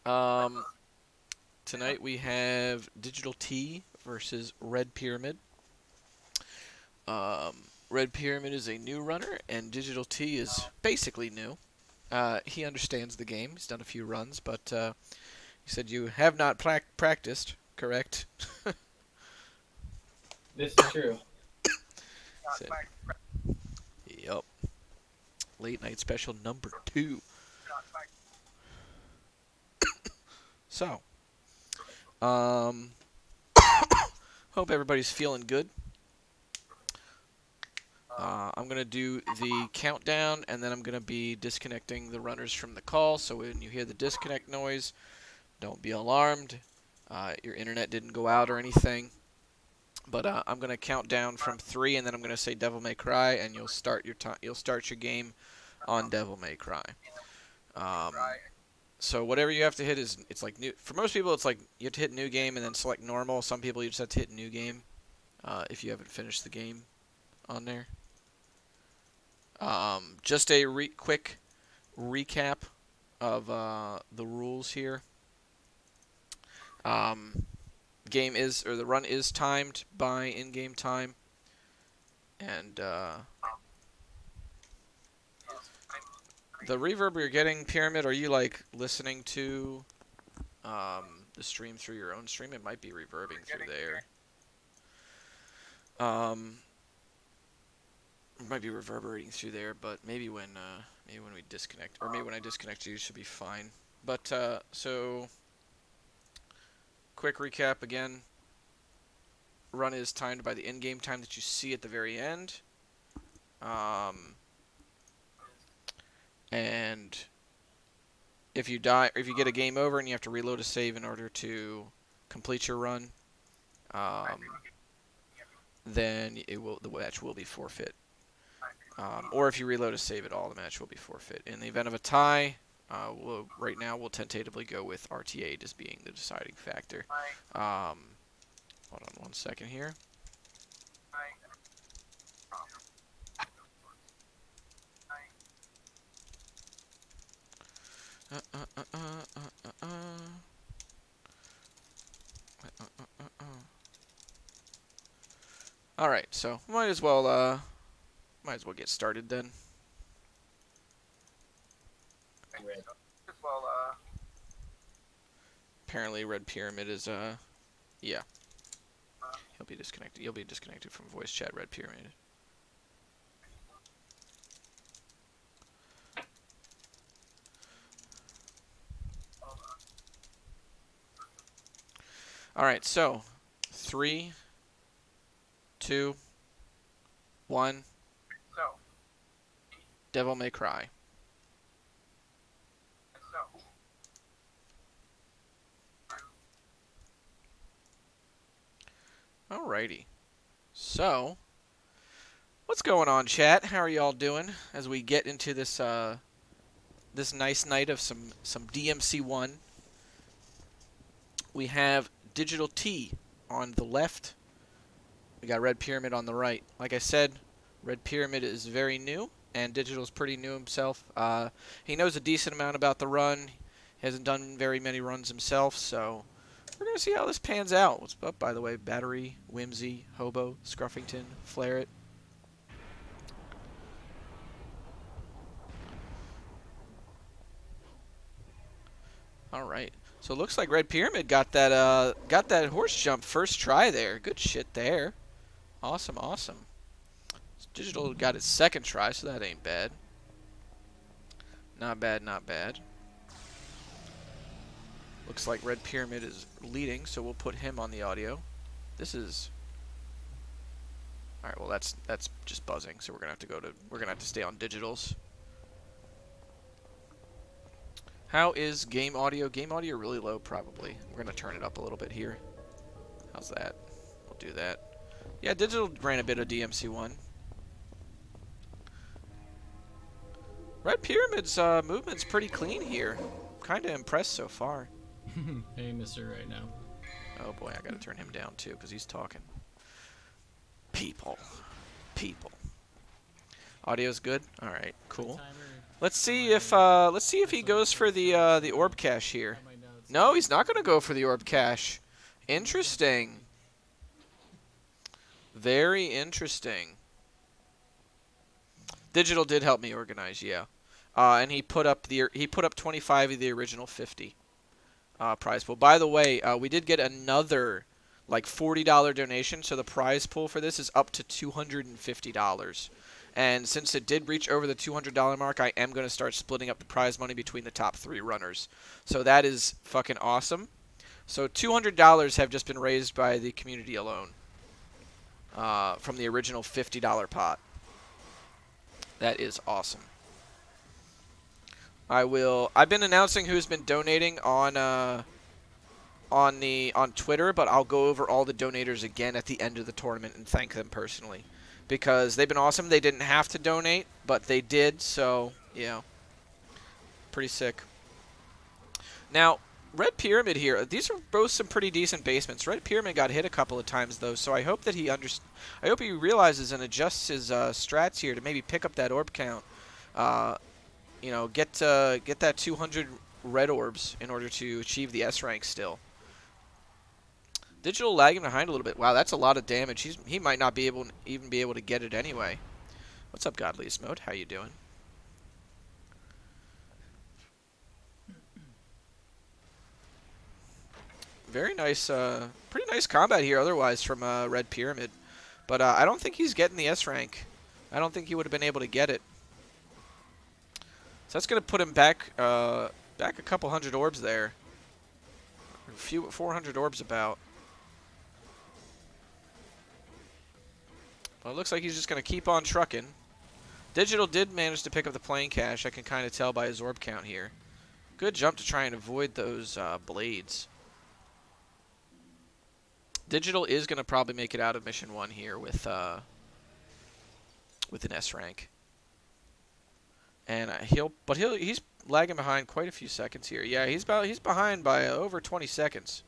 Tonight we have DigitalT versus RedPyramid. RedPyramid is a new runner, and DigitalT is basically new. He understands the game. He's done a few runs, but he said you have not practiced, correct? This is true. Said, yep. Late night special number 2. So, hope everybody's feeling good. I'm going to do the countdown, and then I'm going to be disconnecting the runners from the call, so when you hear the disconnect noise, don't be alarmed. Your internet didn't go out or anything. But I'm going to count down from 3, and then I'm going to say Devil May Cry, and you'll start your game on Devil May Cry. So whatever you have to hit is, it's like new. For most people, it's like you have to hit new game and then select normal. Some people you just have to hit new game if you haven't finished the game on there. Just a quick recap of the rules here. The run is timed by in-game time, and the reverb you're getting, Pyramid, are you like listening to the stream through your own stream? It might be reverbing through there. It might be reverberating through there, but maybe when we disconnect, or maybe when I disconnect you, should be fine. But so. Quick recap again. Run is timed by the in-game time that you see at the very end. And if you die, or if you get a game over and you have to reload a save in order to complete your run, then the match will be forfeit. Or if you reload a save at all, the match will be forfeit. In the event of a tie, right now we'll tentatively go with RTA as being the deciding factor. Hold on one second here. All right, so might as well get started then. Apparently RedPyramid is yeah. He'll be disconnected. You'll be disconnected from voice chat, RedPyramid. Alright, so 3, 2, 1. Devil May Cry. Alrighty. So, what's going on, chat? How are y'all doing as we get into this this nice night of some DMC1? We have DigitalT on the left. We got RedPyramid on the right. Like I said, RedPyramid is very new, and Digital's pretty new himself. He knows a decent amount about the run. He hasn't done very many runs himself, so we're going to see how this pans out. What's up, by the way? Battery, Whimsy, Hobo, Scruffington, Flare It. Alright. So it looks like RedPyramid got that horse jump first try there. Good shit there. Awesome, awesome. Digital got its second try, so that ain't bad. Not bad, not bad. Looks like RedPyramid is leading, so we'll put him on the audio. This is... Alright, well that's just buzzing, so we're gonna have to stay on digitals. How is game audio? Game audio really low, probably. We're gonna turn it up a little bit here. How's that? We'll do that. Yeah, digital ran a bit of DMC1. RedPyramid's movement's pretty clean here. Kinda impressed so far. Hey, mister, right now. Oh boy, I gotta turn him down too, because he's talking. People. Audio's good? Alright, cool. Let's see if he goes for the orb cache here. No, he's not going to go for the orb cache. Interesting. Very interesting. Digital did help me organize, yeah. And he put up 25 of the original 50 prize pool. By the way, we did get another like $40 donation, so the prize pool for this is up to $250. And since it did reach over the $200 mark, I am going to start splitting up the prize money between the top 3 runners. So that is fucking awesome. So $200 have just been raised by the community alone from the original $50 pot. That is awesome. I've been announcing who's been donating on Twitter, but I'll go over all the donators again at the end of the tournament and thank them personally, because they've been awesome. They didn't have to donate, but they did, so yeah, pretty sick. Now, RedPyramid here, these are both some pretty decent basements. RedPyramid got hit a couple of times though, so I hope that I hope he realizes and adjusts his strats here to maybe pick up that orb count. You know, get that 200 red orbs in order to achieve the S rank still. Digital lagging behind a little bit. Wow, that's a lot of damage. He might not be even be able to get it anyway. What's up, Godliest Mode? How you doing? Very nice, pretty nice combat here otherwise from RedPyramid. But I don't think he's getting the S rank. I don't think he would have been able to get it. So that's going to put him back a couple hundred orbs there. 400 orbs about. Well, it looks like he's just going to keep on trucking. Digital did manage to pick up the plane cache. I can kind of tell by his orb count here. Good jump to try and avoid those blades. Digital is going to probably make it out of Mission 1 here with an S rank. And he's lagging behind quite a few seconds here. Yeah, he's behind by over 20 seconds.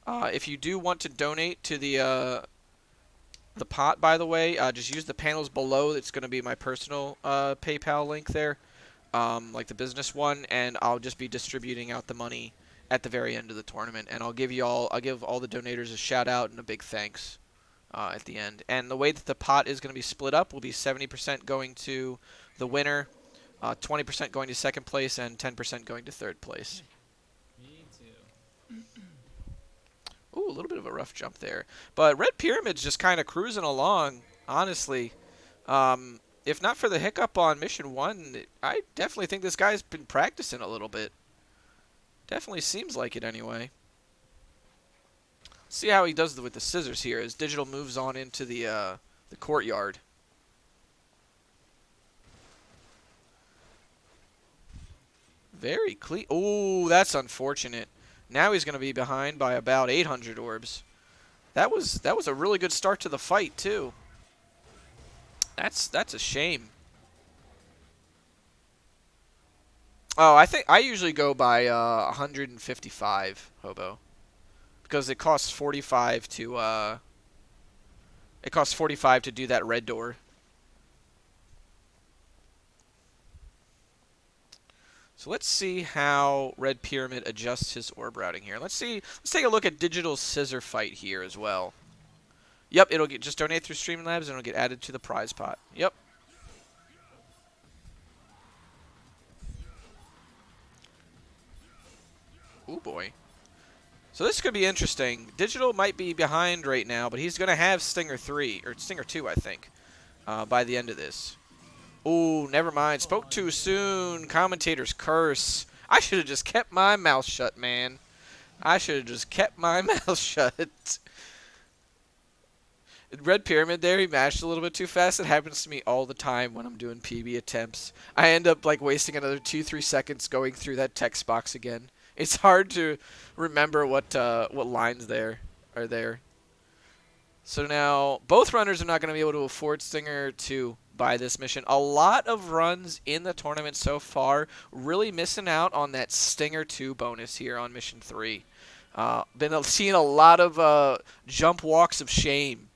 If you do want to donate to the pot, by the way, just use the panels below. It's going to be my personal PayPal link there, like the business one, and I'll just be distributing out the money at the very end of the tournament. And I'll give all the donators a shout out and a big thanks at the end. And the way that the pot is going to be split up will be 70% going to the winner, 20% going to second place, and 10% going to third place. Me too. Ooh, a little bit of a rough jump there. But RedPyramid's just kind of cruising along, honestly. If not for the hiccup on Mission 1, I definitely think this guy's been practicing a little bit. Definitely seems like it anyway. See how he does with the scissors here as Digital moves on into the courtyard. Very clean. Ooh, that's unfortunate. Now he's going to be behind by about 800 orbs. That was a really good start to the fight too. That's a shame. Oh, I think I usually go by 155 hobo, because it costs 45 to do that red door. So let's see how RedPyramid adjusts his orb routing here. Let's take a look at Digital's scissor fight here as well. Yep, it'll just donate through Streamlabs and it'll get added to the prize pot. Yep. Ooh boy. So this could be interesting. Digital might be behind right now, but he's going to have Stinger 3 or Stinger 2, I think, by the end of this. Ooh, never mind. Spoke too soon. Commentator's curse. I should have just kept my mouth shut, man. I should have just kept my mouth shut. RedPyramid there, he mashed a little bit too fast. It happens to me all the time when I'm doing PB attempts. I end up like wasting another 2-3 seconds going through that text box again. It's hard to remember what lines there are there. So now both runners are not going to be able to afford Stinger 2 by this mission. A lot of runs in the tournament so far really missing out on that Stinger 2 bonus here on Mission 3. Been seeing a lot of jump walks of shame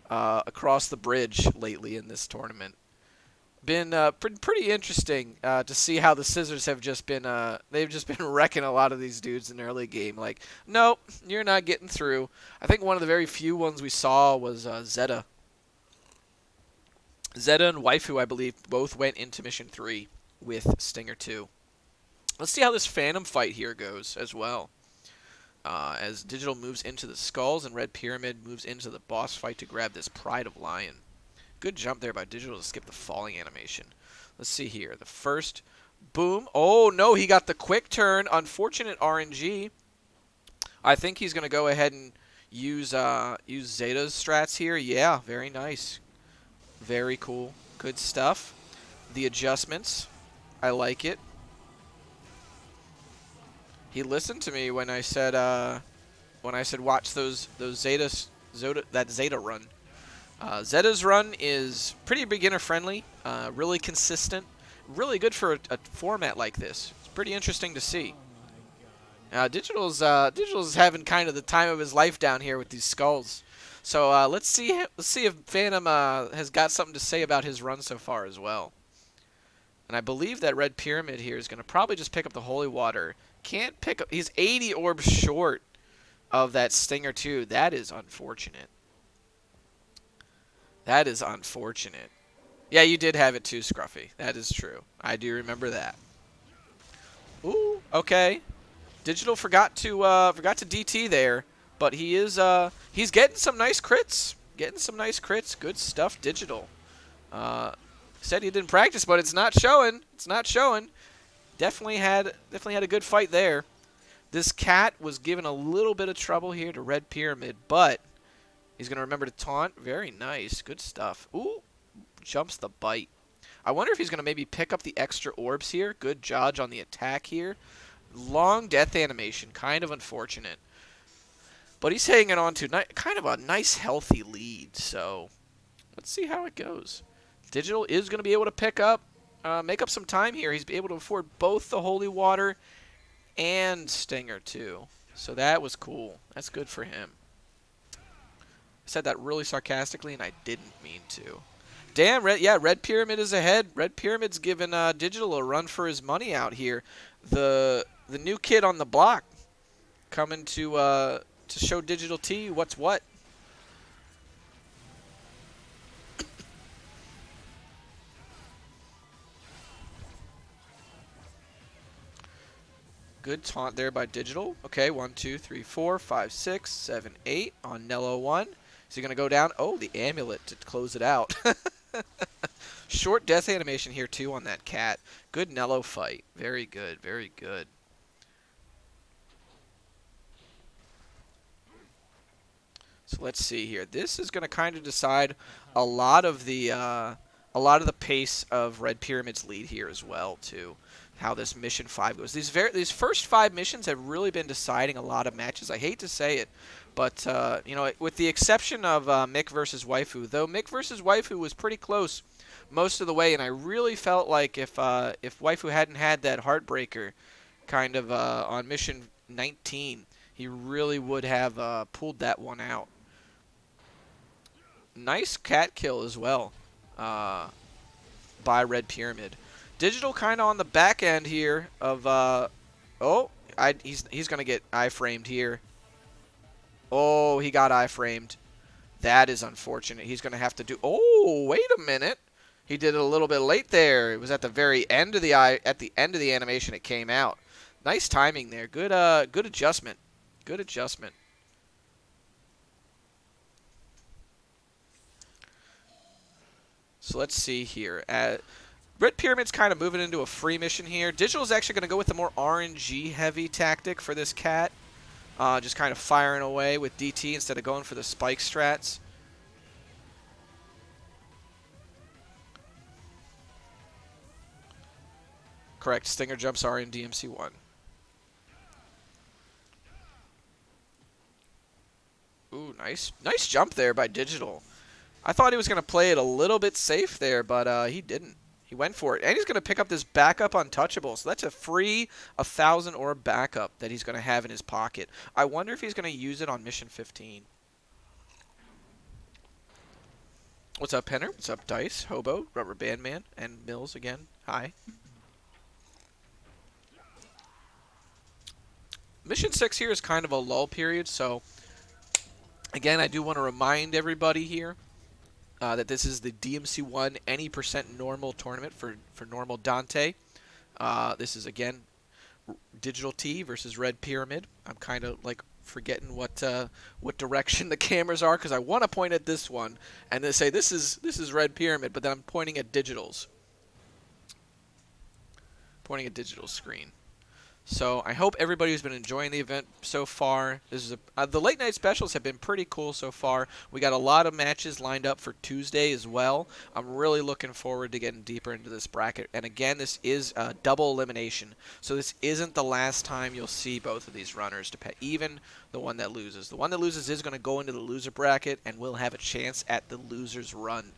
across the bridge lately in this tournament. Been pretty interesting to see how the scissors have just been they've just been wrecking a lot of these dudes in the early game. Like, nope, you're not getting through. I think one of the very few ones we saw was Zeta. Zeta and Waifu, I believe, both went into Mission 3 with Stinger 2. Let's see how this Phantom fight here goes as well. As Digital moves into the skulls and Red Pyramid moves into the boss fight to grab this Pride of Lion. Good jump there by Digital to skip the falling animation. Let's see here. The first boom. Oh, no, he got the quick turn. Unfortunate RNG. I think he's going to go ahead and use Zeta's strats here. Yeah, very nice. Very cool. Good stuff. The adjustments. I like it. He listened to me when I said watch that Zeta run. Zeta's run is pretty beginner friendly, really consistent, really good for a format like this. It's pretty interesting to see. Digital's having kind of the time of his life down here with these skulls. So let's see if Phantom has got something to say about his run so far as well. And I believe that Red Pyramid here is going to probably just pick up the Holy Water. Can't pick up. He's 80 orbs short of that Stinger 2. That is unfortunate. That is unfortunate. Yeah, you did have it too, Scruffy. That is true. I do remember that. Ooh, okay. Digital forgot to DT there, but he's getting some nice crits. Getting some nice crits. Good stuff, Digital. Said he didn't practice, but it's not showing. It's not showing. Definitely had a good fight there. This cat was giving a little bit of trouble here to Red Pyramid, but he's going to remember to taunt. Very nice. Good stuff. Ooh, jumps the bite. I wonder if he's going to maybe pick up the extra orbs here. Good dodge on the attack here. Long death animation. Kind of unfortunate. But he's hanging on to kind of a nice, healthy lead. So let's see how it goes. Digital is going to be able to pick up, make up some time here. He's able to afford both the Holy Water and Stinger, too. So that was cool. That's good for him. I said that really sarcastically, and I didn't mean to. Damn, Red Pyramid is ahead. Red Pyramid's giving Digital a run for his money out here. The new kid on the block coming to show DigitalT what's what. Good taunt there by Digital. Okay, 1, 2, 3, 4, 5, 6, 7, 8 on Nello 1. Is he going to go down? Oh, the amulet to close it out. Short death animation here, too, on that cat. Good Nello fight. Very good, very good. So let's see here. This is going to kind of decide a lot of the pace of Red Pyramid's lead here as well, too. How this mission 5 goes. These first 5 missions have really been deciding a lot of matches. I hate to say it, but you know, with the exception of Mick versus Waifu, though Mick versus Waifu was pretty close most of the way, and I really felt like if Waifu hadn't had that heartbreaker kind of on mission 19, he really would have pulled that one out. Nice cat kill as well by Red Pyramid. Digital kind of on the back end here of he's gonna get iframed here. Oh, he got iframed. That is unfortunate. He's gonna have to do. Oh, wait a minute. He did it a little bit late there. It was at the very end of the animation it came out. Nice timing there. Good good adjustment. Good adjustment. So let's see here. Red Pyramid's kind of moving into a free mission here. Digital's actually going to go with the more RNG-heavy tactic for this cat. Just kind of firing away with DT instead of going for the spike strats. Correct. Stinger jumps are in DMC1. Ooh, nice jump there by Digital. I thought he was going to play it a little bit safe there, but he didn't. He went for it. And he's going to pick up this backup untouchable. So that's a free 1,000 orb backup that he's going to have in his pocket. I wonder if he's going to use it on mission 15. What's up, Penner? What's up, Dice, Hobo, Rubber Band Man, and Mills again? Hi. Mission 6 here is kind of a lull period, so again, I do want to remind everybody here that this is the DMC1 any % normal tournament for normal Dante. This is, again, DigitalT versus RedPyramid. I'm kind of like forgetting what direction the cameras are because I want to point at this one and then say this is RedPyramid, but then I'm pointing at Digital's. Pointing at Digital's screen. So I hope everybody's been enjoying the event so far. This is the late night specials have been pretty cool so far. We got a lot of matches lined up for Tuesday as well. I'm really looking forward to getting deeper into this bracket. And again, this is a double elimination, so this isn't the last time you'll see both of these runners. Even the one that loses. The one that loses is going to go into the loser bracket and will have a chance at the loser's run.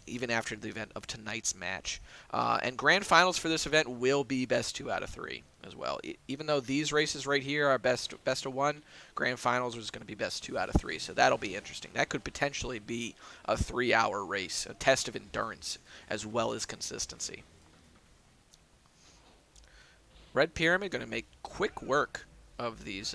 Even after the event of tonight's match. And grand finals for this event will be best 2 out of 3 as well. Even though these races right here are best of 1, grand finals is going to be best 2 out of 3. So that'll be interesting. That could potentially be a 3-hour race, a test of endurance as well as consistency. RedPyramid going to make quick work of these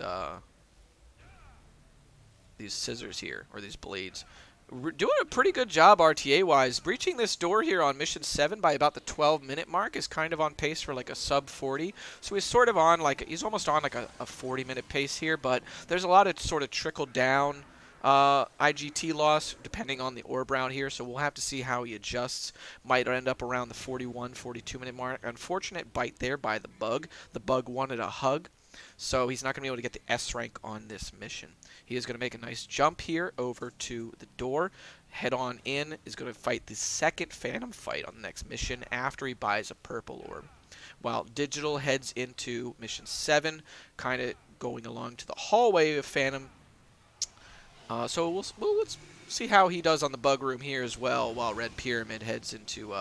scissors here, or these blades. We're doing a pretty good job RTA-wise. Breaching this door here on Mission 7 by about the 12-minute mark is kind of on pace for like a sub 40. So he's sort of on like, he's almost on like a 40-minute pace here, but there's a lot of sort of trickle down IGT loss depending on the orb round here, so we'll have to see how he adjusts. Might end up around the 41, 42-minute mark. Unfortunate bite there by the bug. The bug wanted a hug, so he's not going to be able to get the S rank on this mission. He is going to make a nice jump here over to the door. Head on in, is going to fight the second Phantom fight on the next mission after he buys a purple orb. While Digital heads into Mission 7, kind of going along to the hallway of Phantom. So let's see how he does on the bug room here as well, while RedPyramid heads into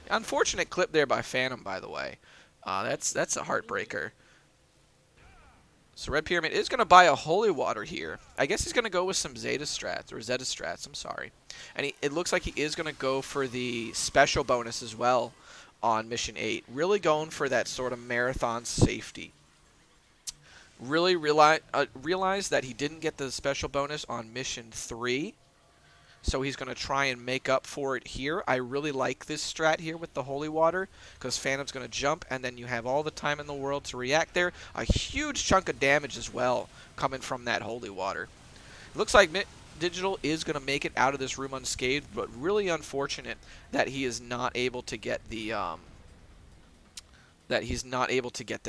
unfortunate clip there by Phantom, by the way. That's a heartbreaker. So RedPyramid is going to buy a Holy Water here. I guess he's going to go with some Zeta Strats, or Zeta Strats, I'm sorry. And it looks like he is going to go for the special bonus as well on Mission 8. Really going for that sort of marathon safety. Really realize that he didn't get the special bonus on Mission 3. So he's going to try and make up for it here. I really like this strat here with the Holy Water, because Phantom's going to jump, and then you have all the time in the world to react there. A huge chunk of damage as well coming from that Holy Water. It looks like Digital is going to make it out of this room unscathed, but really unfortunate that he is not able to get the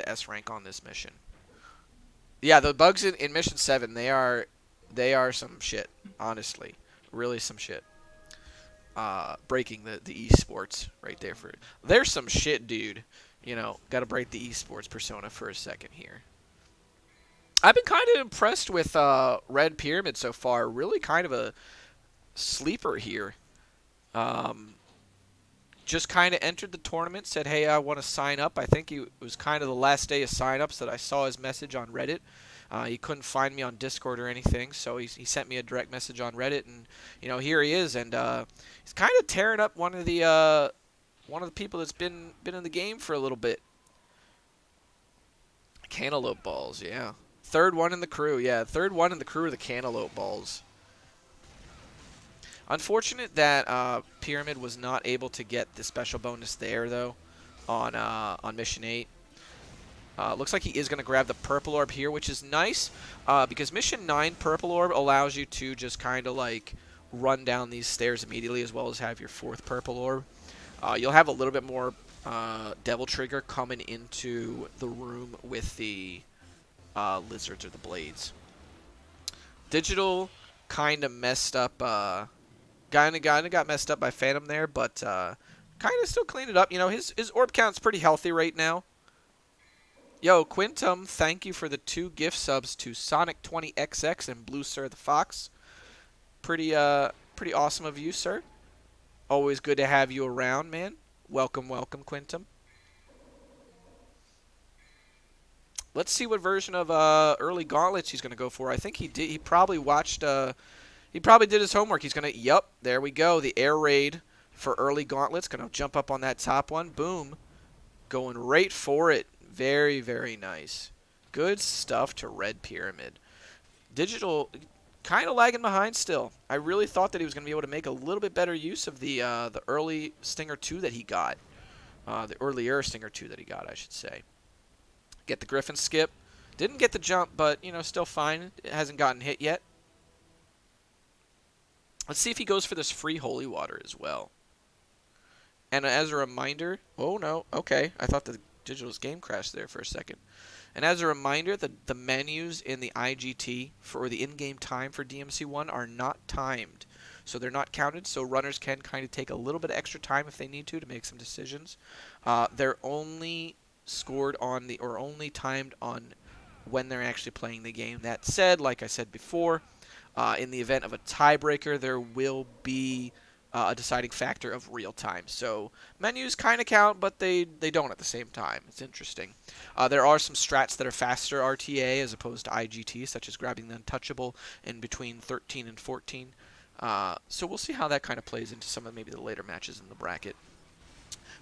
S rank on this mission. Yeah, the bugs in Mission 7, they are some shit, honestly. Really some shit. Breaking the esports right there. There's some shit, dude. You know, gotta break the esports persona for a second here. I've been kind of impressed with RedPyramid so far. Really kind of a sleeper here. Just kind of entered the tournament, said, hey, I want to sign up. I think it was kind of the last day of sign-ups that I saw his message on Reddit. He couldn't find me on Discord or anything, so he sent me a direct message on Reddit, and you know, here he is, and he's kind of tearing up one of the people that's been in the game for a little bit. Cantaloupe balls, yeah. Third one in the crew, yeah. Third one in the crew of the cantaloupe balls. Unfortunate that Pyramid was not able to get the special bonus there, though, on Mission 8. Looks like he is going to grab the purple orb here, which is nice because Mission 9 purple orb allows you to just kind of like run down these stairs immediately, as well as have your fourth purple orb. You'll have a little bit more Devil Trigger coming into the room with the lizards or the blades. Digital kind of messed up, kind of got messed up by Phantom there, but kind of still cleaned it up. You know, his orb count's pretty healthy right now. Yo, Quintum, thank you for the 2 gift subs to Sonic20XX and Blue Sir the Fox. Pretty awesome of you, sir. Always good to have you around, man. Welcome, welcome, Quintum. Let's see what version of early gauntlets he's going to go for. I think he probably watched He probably did his homework. He's going to, yep, there we go. The air raid for early gauntlets. Going to jump up on that top one. Boom. Going right for it. Very, very nice. Good stuff to RedPyramid. Digital kind of lagging behind still. I really thought that he was going to be able to make a little bit better use of the early Stinger 2 that he got. The earlier Stinger 2 that he got, I should say. Get the Griffin skip. Didn't get the jump, but, you know, still fine. It hasn't gotten hit yet. Let's see if he goes for this free holy water as well. And as a reminder, oh no, okay, I thought the Digital's game crashed there for a second. And as a reminder, the menus in the IGT for the in-game time for DMC1 are not timed. So they're not counted, so runners can kind of take a little bit of extra time if they need to make some decisions. They're only scored on the, or only timed on when they're actually playing the game. That said, like I said before, in the event of a tiebreaker, there will be a deciding factor of real time. So menus kind of count, but they don't at the same time. It's interesting. There are some strats that are faster RTA as opposed to IGT, such as grabbing the untouchable in between 13 and 14. So we'll see how that kind of plays into some of maybe the later matches in the bracket.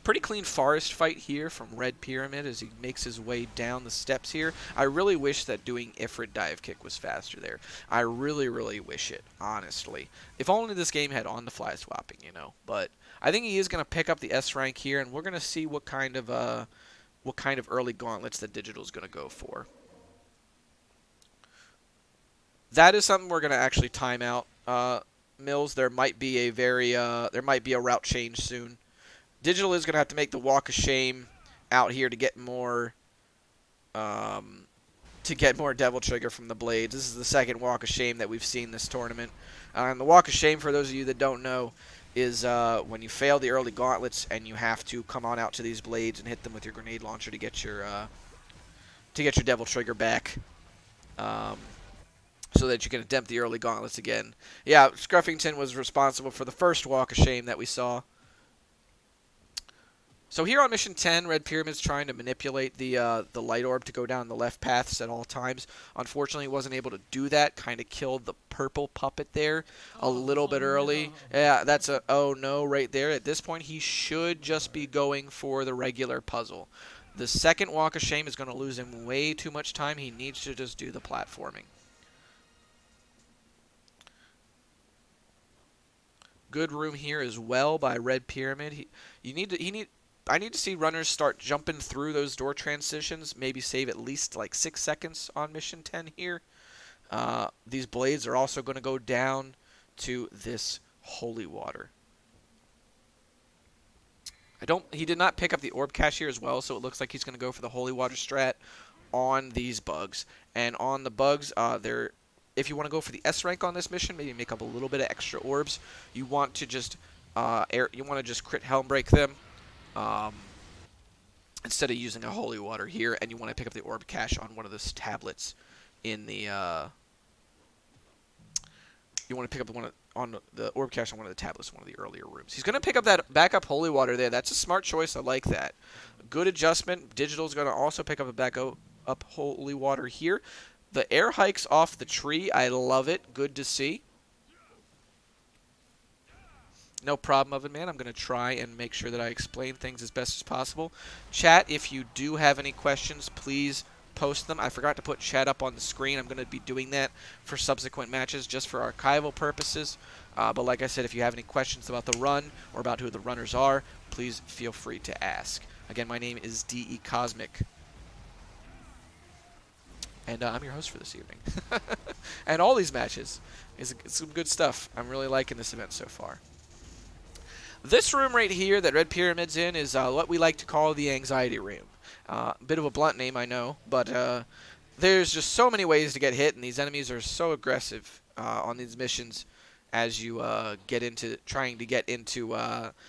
Pretty clean forest fight here from RedPyramid as he makes his way down the steps here. I really wish that doing Ifrit dive kick was faster there. I really, really wish it, honestly. If only this game had on-the-fly swapping, you know. But I think he is going to pick up the S rank here, and we're going to see what kind of early gauntlets that Digital's going to go for. That is something we're going to actually time out. Mills, there might be a route change soon. Digital is going to have to make the walk of shame out here to get more Devil Trigger from the blades. This is the second walk of shame that we've seen this tournament. And the walk of shame, for those of you that don't know, is when you fail the early gauntlets and you have to come on out to these blades and hit them with your grenade launcher to get your Devil Trigger back. So that you can attempt the early gauntlets again. Yeah, Scruffington was responsible for the first walk of shame that we saw. So here on Mission 10, RedPyramid's trying to manipulate the light orb to go down the left paths at all times. Unfortunately, he wasn't able to do that. Kind of killed the purple puppet there a little bit early. No. Yeah, that's a oh no right there. At this point, he should just be going for the regular puzzle. The second walk of shame is going to lose him way too much time. He needs to just do the platforming. Good room here as well by RedPyramid. I need to see runners start jumping through those door transitions, maybe save at least like 6 seconds on Mission 10 here. These blades are also going to go down to this holy water. He did not pick up the orb cache here as well, so it looks like he's going to go for the holy water strat on these bugs. And on the bugs, if you want to go for the S rank on this mission, maybe make up a little bit of extra orbs, you want to just crit helm break them. Instead of using a holy water here, and you want to pick up the orb cache on one of those tablets in the you want to pick up on the orb cache on one of the tablets in one of the earlier rooms. He's going to pick up that backup holy water there. That's a smart choice. I like that. Good adjustment. Digital's going to also pick up a backup holy water here. The air hikes off the tree. I love it. Good to see. No problem of it, man. I'm going to try and make sure that I explain things as best as possible. Chat, if you do have any questions, please post them. I forgot to put chat up on the screen. I'm going to be doing that for subsequent matches just for archival purposes. But like I said, if you have any questions about the run or about who the runners are, please feel free to ask. Again, my name is DECosmic. And I'm your host for this evening. And all these matches is some good stuff. I'm really liking this event so far. This room right here that RedPyramid's in is what we like to call the anxiety room. A bit of a blunt name, I know, but there's just so many ways to get hit, and these enemies are so aggressive on these missions as you trying to get into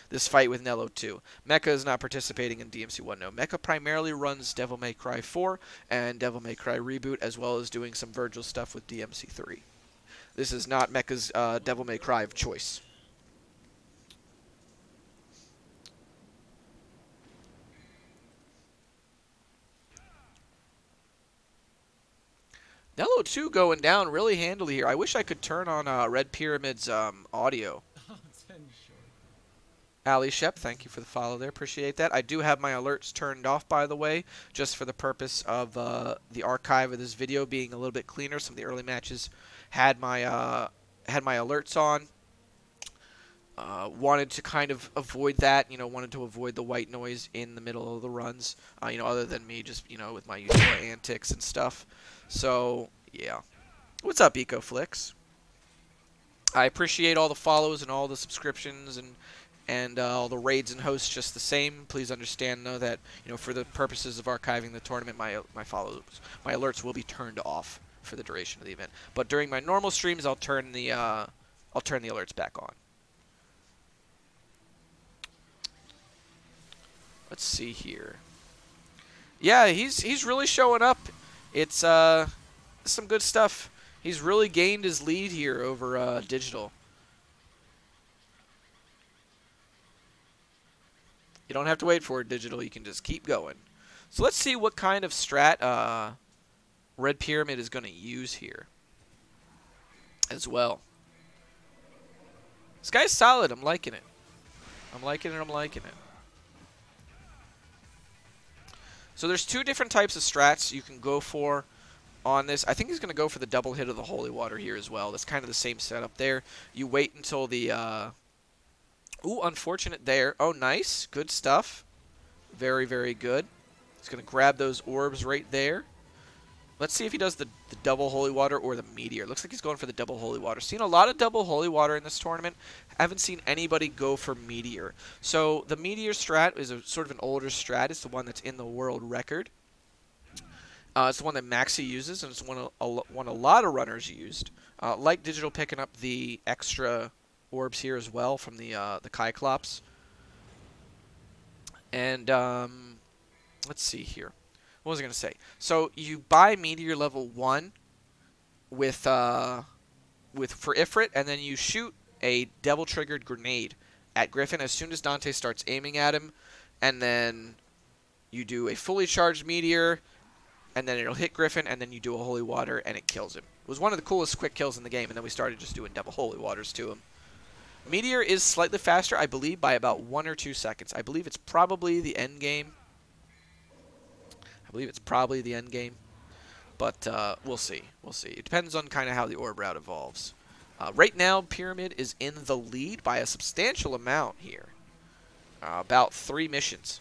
this fight with Nello 2. Mecha is not participating in DMC1, no. Mecha primarily runs Devil May Cry 4 and Devil May Cry Reboot, as well as doing some Virgil stuff with DMC3. This is not Mecha's Devil May Cry of choice. Nello 2 going down really handily here. I wish I could turn on Red Pyramid's audio. Oh, 10 short. Ali Shep, thank you for the follow there. Appreciate that. I do have my alerts turned off, by the way, just for the purpose of the archive of this video being a little bit cleaner. Some of the early matches had my alerts on. Wanted to kind of avoid that, wanted to avoid the white noise in the middle of the runs, other than me just, with my usual antics and stuff. So, yeah. What's up, EcoFlix? I appreciate all the follows and all the subscriptions and all the raids and hosts just the same. Please understand, though, that, for the purposes of archiving the tournament, my alerts will be turned off for the duration of the event. But during my normal streams, I'll turn the alerts back on. Let's see here. Yeah, he's really showing up. It's some good stuff. He's really gained his lead here over Digital. You don't have to wait for it, Digital. You can just keep going. So let's see what kind of strat Red Pyramid is going to use here as well. This guy's solid. I'm liking it. I'm liking it. I'm liking it. So there's two different types of strats you can go for on this. I think he's going to go for the double hit of the holy water here as well. That's kind of the same setup there. You wait until the... Ooh, unfortunate there. Oh, nice. Good stuff. Very, very good. He's going to grab those orbs right there. Let's see if he does the double holy water or the meteor. Looks like he's going for the double holy water. Seen a lot of double holy water in this tournament. Haven't seen anybody go for meteor. So the meteor strat is a sort of an older strat. It's the one that's in the world record. It's the one that Maxi uses, and it's one a lot of runners used. Like Digital picking up the extra orbs here as well from the Cyclops. And let's see here. What was I going to say? So you buy Meteor level 1 for Ifrit, and then you shoot a devil-triggered grenade at Griffin as soon as Dante starts aiming at him, and then you do a fully charged Meteor, and then it'll hit Griffin, and then you do a Holy Water, and it kills him. It was one of the coolest quick kills in the game, and then we started just doing double Holy Waters to him. Meteor is slightly faster, I believe, by about 1 or 2 seconds. I believe it's probably the end game. But we'll see. We'll see. It depends on kind of how the orb route evolves. Right now, Pyramid is in the lead by a substantial amount here. About 3 missions.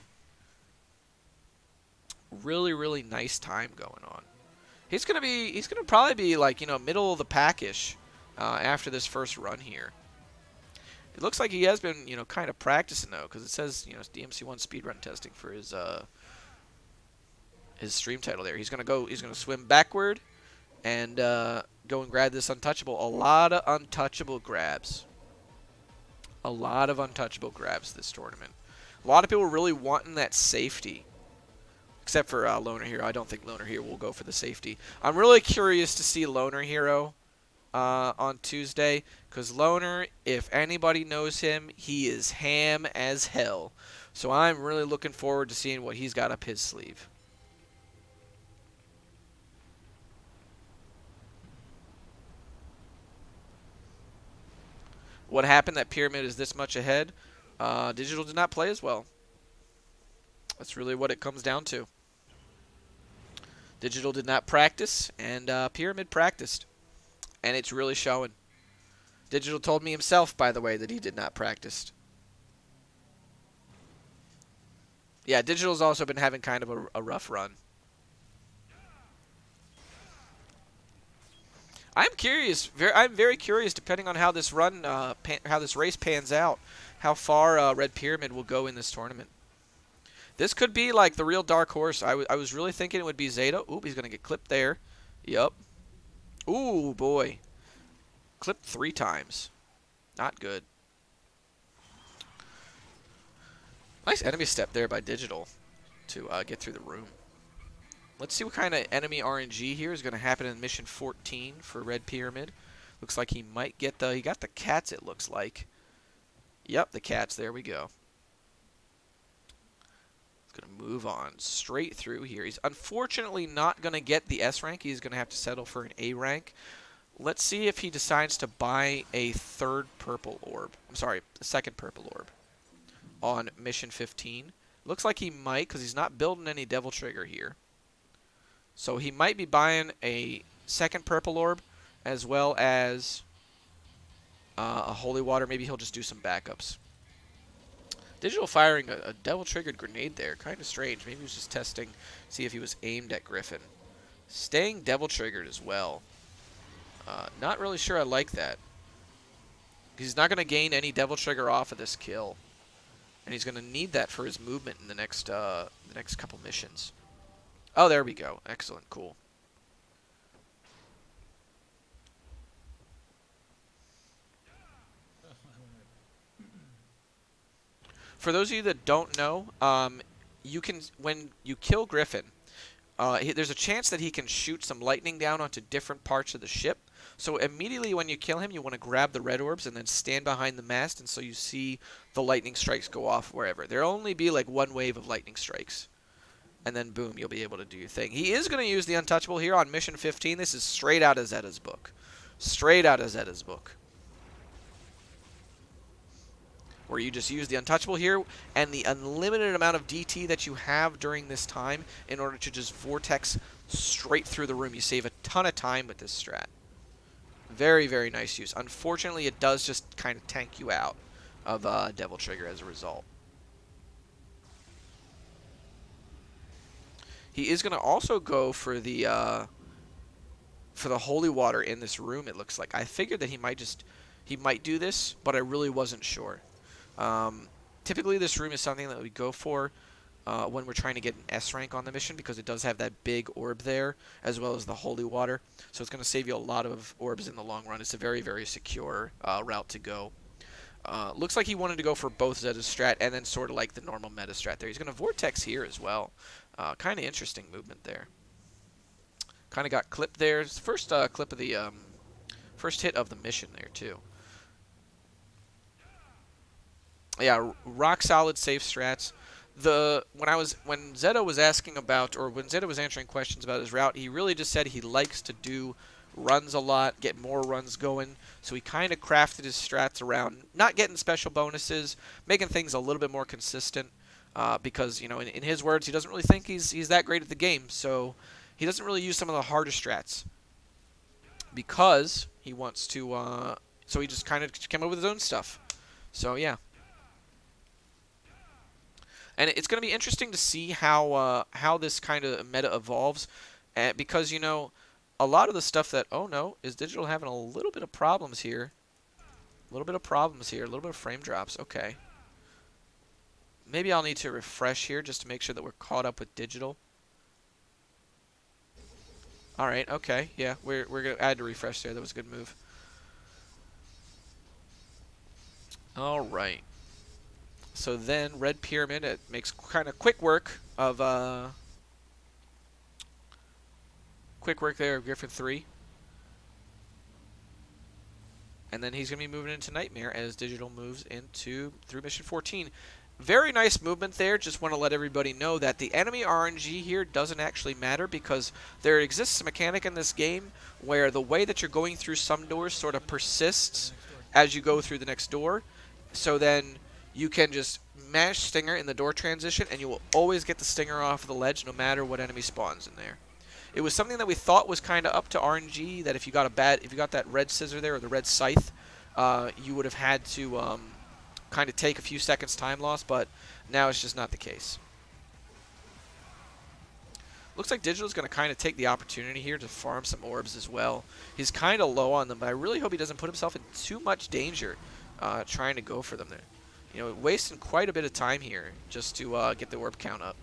Really, really nice time going on. He's gonna probably be like, middle of the pack-ish after this first run here. It looks like he has been, kind of practicing though, because it says, DMC1 speedrun testing for his stream title there. He's gonna swim backward and go and grab this untouchable. A lot of untouchable grabs. A lot of untouchable grabs this tournament. A lot of people really wanting that safety. Except for Loner Hero. I don't think Loner Hero will go for the safety. I'm really curious to see Loner Hero on Tuesday. Because Loner, if anybody knows him, he is ham as hell. So I'm really looking forward to seeing what he's got up his sleeve. What happened that Pyramid is this much ahead? Digital did not play as well. That's really what it comes down to. Digital did not practice, and Pyramid practiced. And it's really showing. Digital told me himself, by the way, that he did not practice. Yeah, Digital's also been having kind of a rough run. I'm curious. I'm very curious, depending on how this run, how this race pans out, how far Red Pyramid will go in this tournament. This could be like the real dark horse. I was really thinking it would be Zeta. Oop, he's gonna get clipped there. Yup. Ooh, boy. Clipped 3 times. Not good. Nice enemy step there by Digital to get through the room. Let's see what kind of enemy RNG here is going to happen in Mission 14 for Red Pyramid. Looks like he might get the... He got the cats, it looks like. Yep, the cats. There we go. He's going to move on straight through here. He's unfortunately not going to get the S rank. He's going to have to settle for an A rank. Let's see if he decides to buy a third purple orb. I'm sorry, a second purple orb on mission 15. Looks like he might, because he's not building any Devil Trigger here. So he might be buying a second purple orb, as well as a Holy Water. Maybe he'll just do some backups. Digital firing a Devil Triggered grenade there. Kind of strange. Maybe he was just testing, see if he was aimed at Griffin. Staying Devil Triggered as well. Not really sure I like that. He's not going to gain any Devil Trigger off of this kill. And he's going to need that for his movement in the next couple missions. Oh, there we go. Excellent. Cool. For those of you that don't know, you can, when you kill Griffin, there's a chance that he can shoot some lightning down onto different parts of the ship. So immediately when you kill him, you want to grab the red orbs and then stand behind the mast, and so you see the lightning strikes go off wherever. There'll only be like one wave of lightning strikes. And then boom, you'll be able to do your thing. He is going to use the Untouchable here on mission 15. This is straight out of Zeta's book. Straight out of Zeta's book. Where you just use the Untouchable here and the unlimited amount of DT that you have during this time in order to just vortex straight through the room. You save a ton of time with this strat. Very, very nice use. Unfortunately, it does just kind of tank you out of Devil Trigger as a result. He is going to also go for the Holy Water in this room, it looks like. I figured that he might do this, but I really wasn't sure. Typically, this room is something that we go for when we're trying to get an S rank on the mission, because it does have that big orb there, as well as the Holy Water. So it's going to save you a lot of orbs in the long run. It's a very, very secure route to go. Looks like he wanted to go for both Zeta's strat and then sort of like the normal meta strat there. He's going to Vortex here as well. Kind of interesting movement there. Kind of got clipped there. It's the first clip of the first hit of the mission there too. Yeah, rock solid safe strats. When Zeta was asking about, or when Zeta was answering questions about his route, he really just said he likes to do runs a lot, get more runs going. So he kind of crafted his strats around not getting special bonuses, making things a little bit more consistent. Because, you know, in his words, he doesn't really think he's that great at the game, so he doesn't really use some of the harder strats because he wants to. So he just kind of came up with his own stuff. So yeah, and it's going to be interesting to see how this kind of meta evolves, because, you know, a lot of the stuff that is Digital having a little bit of problems here, a little bit of frame drops. Okay. Maybe I'll need to refresh here just to make sure that we're caught up with Digital. All right, okay, yeah, we're gonna add to refresh there. That was a good move. All right. So then Red Pyramid, it makes kind of quick work of there of Griffin 3. And then he's gonna be moving into Nightmare as Digital moves through mission 14. Very nice movement there. Just want to let everybody know that the enemy RNG here doesn't actually matter, because there exists a mechanic in this game where the way that you're going through some doors sort of persists as you go through the next door. So then you can just mash Stinger in the door transition and you will always get the Stinger off the ledge no matter what enemy spawns in there. It was something that we thought was kind of up to RNG, that if you got that red scissor there, or the red scythe, you would have had to kind of take a few seconds time loss, but now it's just not the case. Looks like Digital's going to kind of take the opportunity here to farm some orbs as well. He's kind of low on them, but I really hope he doesn't put himself in too much danger trying to go for them there. You know, wasting quite a bit of time here just to get the orb count up.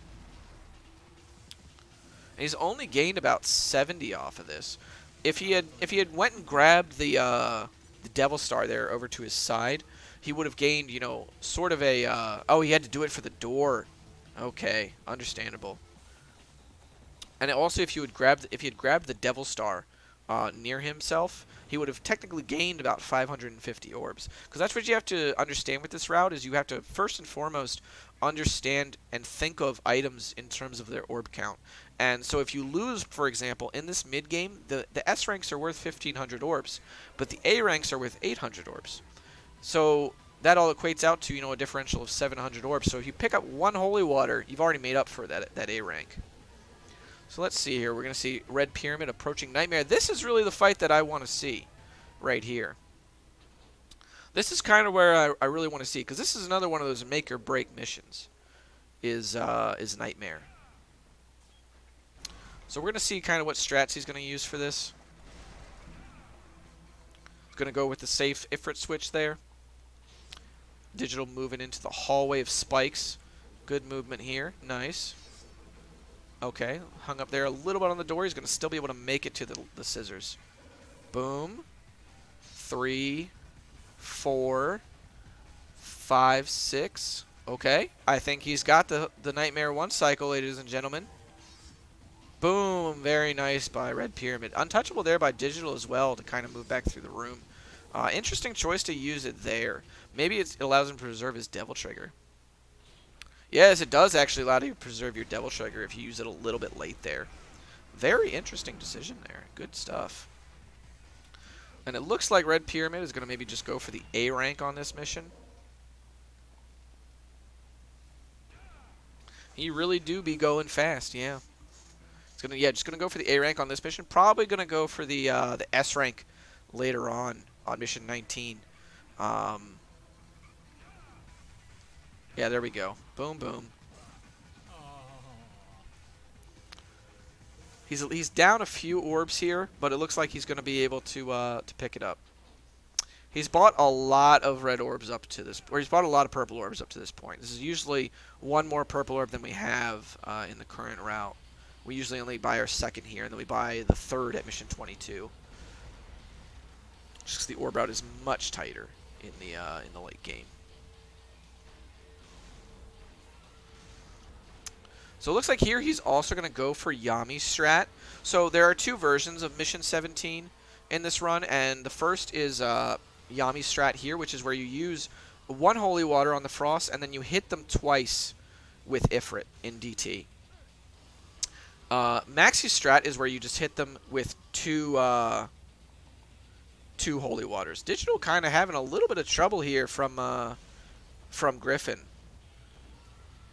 And he's only gained about 70 off of this. If he had went and grabbed the Devil Star there over to his side, he would have gained, you know, sort of a, oh, he had to do it for the door. Okay, understandable. And also, if he had grabbed the Devil Star near himself, he would have technically gained about 550 orbs. Because that's what you have to understand with this route, is you have to, first and foremost, understand and think of items in terms of their orb count. And so if you lose, for example, in this mid game, the S ranks are worth 1,500 orbs, but the A ranks are worth 800 orbs. So that all equates out to, you know, a differential of 700 orbs. So if you pick up one holy water, you've already made up for that A rank. So let's see here. We're going to see Red Pyramid approaching Nightmare. This is really the fight that I want to see right here. This is kind of where I really want to see, because this is another one of those make or break missions, is Nightmare. So we're going to see kind of what strats he's going to use for this. He's going to go with the safe Ifrit switch there. Digital moving into the hallway of spikes. Good movement here. Nice. Okay, hung up there a little bit on the door. He's going to still be able to make it to the scissors. Boom. 3, 4, 5, 6. Okay, I think he's got the Nightmare 1 cycle, ladies and gentlemen. Boom, very nice by Red Pyramid. Untouchable there by Digital as well to kind of move back through the room. Interesting choice to use it there. Maybe it allows him to preserve his Devil Trigger. Yes, it does actually allow you to preserve your Devil Trigger if you use it a little bit late there. Very interesting decision there. Good stuff. And it looks like Red Pyramid is going to maybe just go for the A rank on this mission. He really do be going fast, yeah. It's gonna, just gonna go for the A rank on this mission. Probably gonna go for the S rank later on mission 19. Yeah, there we go. Boom, boom. He's down a few orbs here, but it looks like he's gonna be able to pick it up. He's bought a lot of red orbs up to this, or he's bought a lot of purple orbs up to this point. This is usually one more purple orb than we have in the current route. We usually only buy our second here, and then we buy the third at mission 22. Just because the orb route is much tighter in the late game. So it looks like here he's also going to go for Yami's strat. So there are two versions of mission 17 in this run, and the first is Yami's strat here, which is where you use one holy water on the frost, and then you hit them twice with Ifrit in DT. Maxi's strat is where you just hit them with two holy waters. Digital kind of having a little bit of trouble here from Griffin.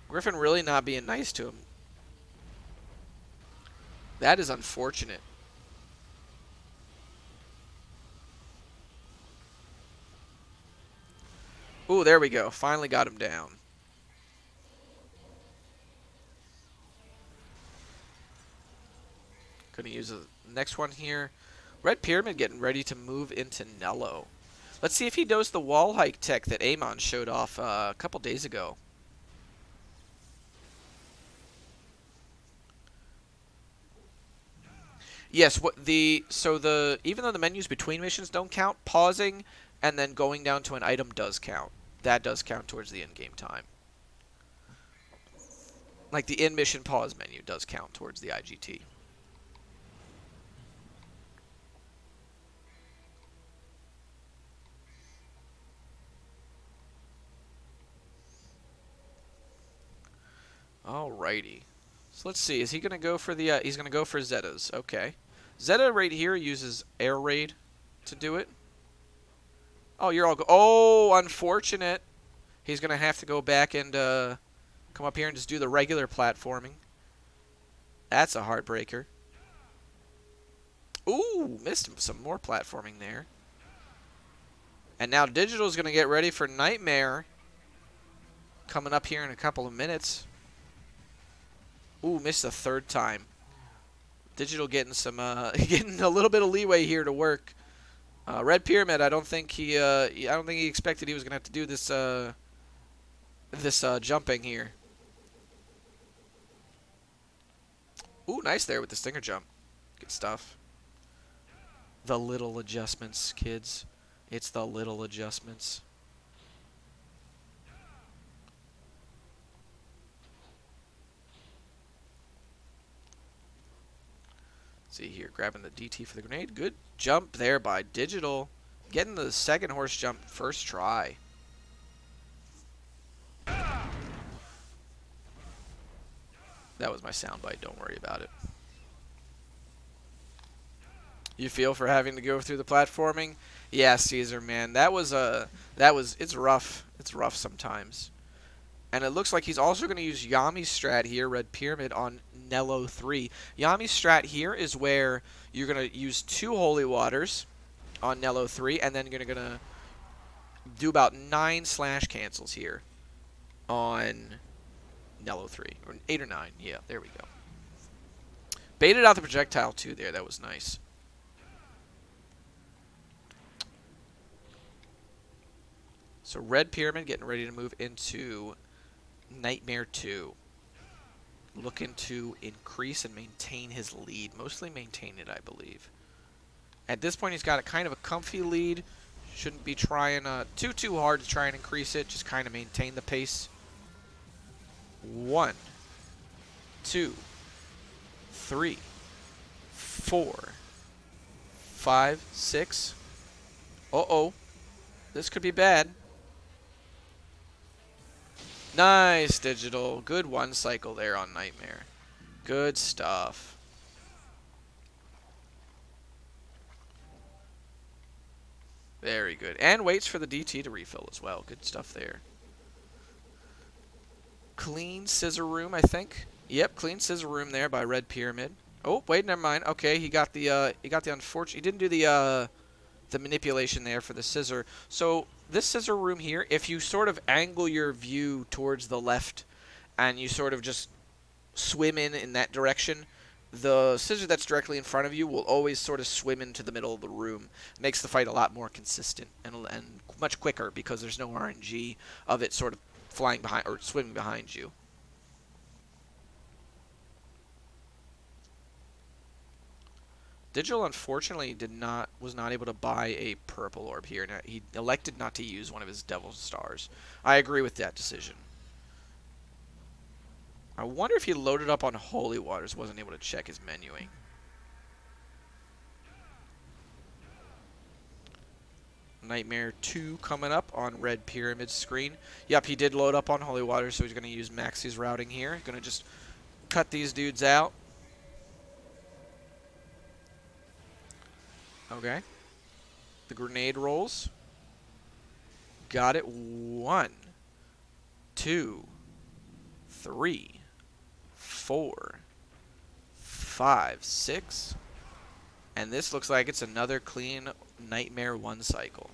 Griffin really not being nice to him. That is unfortunate. Ooh, there we go. Finally got him down. Gonna use the next one here. Red Pyramid getting ready to move into Nello. Let's see if he does the wall hike tech that Amon showed off a couple days ago. Yes, even though the menus between missions don't count, pausing and then going down to an item does count. That does count towards the in-game time. Like the in-mission pause menu does count towards the IGT. Alrighty. So let's see. Is he gonna go for the? He's gonna go for Zeta's. Okay. Zeta right here uses air raid to do it. Oh, you're all. Oh, unfortunate. He's gonna have to go back and come up here and just do the regular platforming. That's a heartbreaker. Ooh, missed some more platforming there. And now Digital's gonna get ready for Nightmare. Coming up here in a couple of minutes. Ooh, missed a third time. Digital getting some, getting a little bit of leeway here to work. Red Pyramid, I don't think he expected he was gonna have to do this, jumping here. Ooh, nice there with the stinger jump. Good stuff. The little adjustments, kids. It's the little adjustments. See here, grabbing the DT for the grenade. Good jump there by Digital. Getting the second horse jump first try. That was my soundbite. Don't worry about it. You feel for having to go through the platforming? Yeah, Caesar, man. It's rough. It's rough sometimes. And it looks like he's also going to use Yami's strat here, Red Pyramid, on Nello 3. Yami's strat here is where you're going to use 2 Holy Waters on Nello 3, and then you're going to do about 9 slash cancels here on Nello 3. Or 8 or 9. Yeah, there we go. Baited out the projectile, too, there. That was nice. So Red Pyramid getting ready to move into Nightmare 2. Looking to increase and maintain his lead. Mostly maintain it, I believe. At this point, he's got a kind of a comfy lead. Shouldn't be trying too hard to try and increase it. Just kind of maintain the pace. 1, 2, 3, 4, 5, 6. Uh-oh. This could be bad. Nice, Digital. Good one cycle there on Nightmare. Good stuff. Very good. And waits for the DT to refill as well. Good stuff there. Clean scissor room, I think. Yep, clean scissor room there by Red Pyramid. Oh, wait, never mind. Okay, he got the unfortunate. He didn't do the manipulation there for the scissor. So this scissor room here, if you sort of angle your view towards the left and you sort of just swim in that direction, the scissor that's directly in front of you will always sort of swim into the middle of the room. It makes the fight a lot more consistent and much quicker because there's no RNG of it sort of flying behind or swimming behind you. Digital, unfortunately, was not able to buy a purple orb here. Now, he elected not to use one of his Devil Stars. I agree with that decision. I wonder if he loaded up on Holy Waters, wasn't able to check his menuing. Nightmare 2 coming up on Red Pyramid's screen. Yep, he did load up on Holy Waters, so he's going to use Maxi's routing here. Going to just cut these dudes out. Okay. The grenade rolls. Got it. 1, 2, 3, 4, 5, 6. And this looks like it's another clean Nightmare 1 cycle.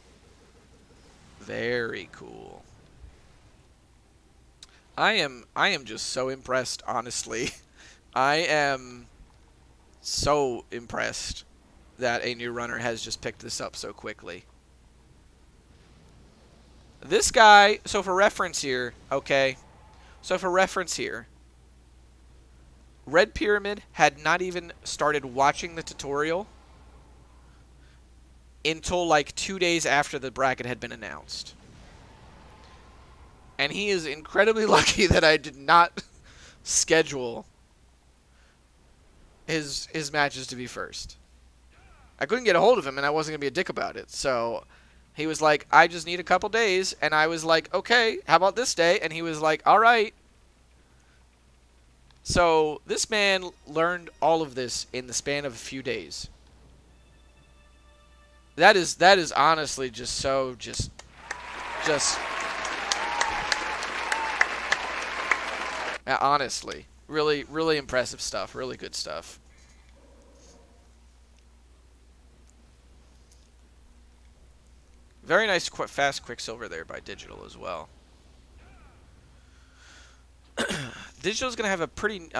Very cool. I am just so impressed, honestly. I am so impressed that a new runner has just picked this up so quickly. This guy, so for reference here, okay, so for reference here, Red Pyramid had not even started watching the tutorial until like 2 days after the bracket had been announced. And he is incredibly lucky that I did not schedule his matches to be first. I couldn't get a hold of him, and I wasn't going to be a dick about it. So he was like, I just need a couple days. And I was like, okay, how about this day? And he was like, all right. So this man learned all of this in the span of a few days. That is honestly just so just honestly, really impressive stuff. Really good stuff. Very nice, fast Quicksilver there by Digital as well. Digital's going to have a pretty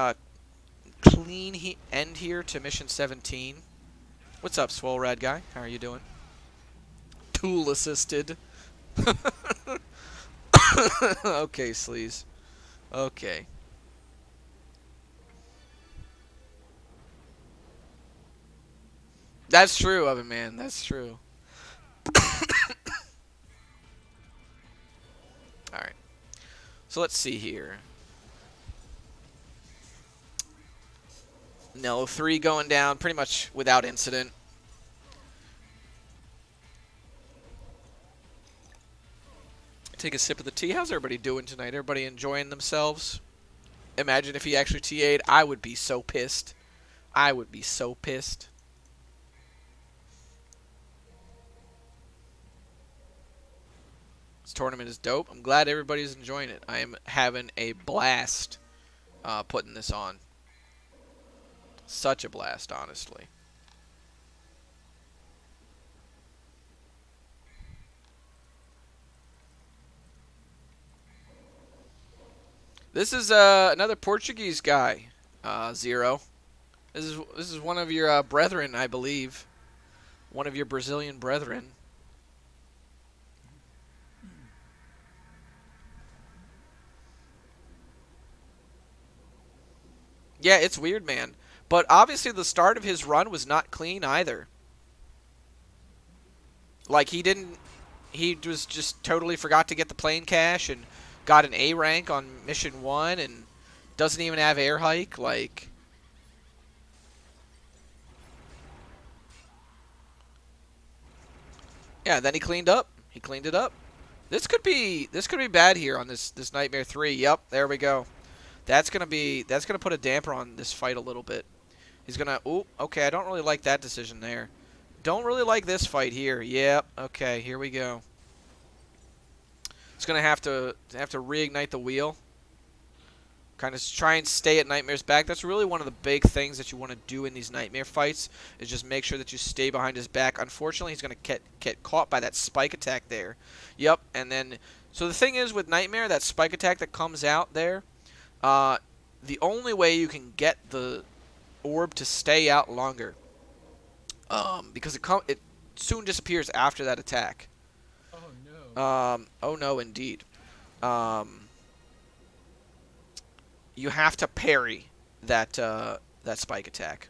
clean end here to Mission 17. What's up, Swole Rad Guy? How are you doing? Tool assisted. Okay, Sleaze. Okay. That's true of it, man. That's true. Alright. So let's see here. No, 3 going down pretty much without incident. Take a sip of the tea. How's everybody doing tonight? Everybody enjoying themselves? Imagine if he actually TA'd. I would be so pissed. I would be so pissed. This tournament is dope. I'm glad everybody's enjoying it. I am having a blast putting this on. Such a blast, honestly. This is another Portuguese guy, Zero. This is one of your brethren, I believe. One of your Brazilian brethren. Yeah, it's weird, man. But obviously the start of his run was not clean either. Like, he was just totally forgot to get the plane cache and got an A rank on mission 1 and doesn't even have air hike. Like, yeah, then he cleaned up. He cleaned it up. This could be bad here on this Nightmare 3. Yep, there we go. That's gonna put a damper on this fight a little bit. He's gonna, ooh, okay, I don't really like that decision there. Don't really like this fight here. Yep, okay, here we go. It's gonna have to reignite the wheel. Kind of try and stay at Nightmare's back. That's really one of the big things that you want to do in these Nightmare fights, is just make sure that you stay behind his back. Unfortunately, he's going to get caught by that spike attack there. Yep, and then, so the thing is with Nightmare, that spike attack that comes out there, the only way you can get the orb to stay out longer, because it soon disappears after that attack. Oh no. Oh no, indeed. You have to parry that that spike attack.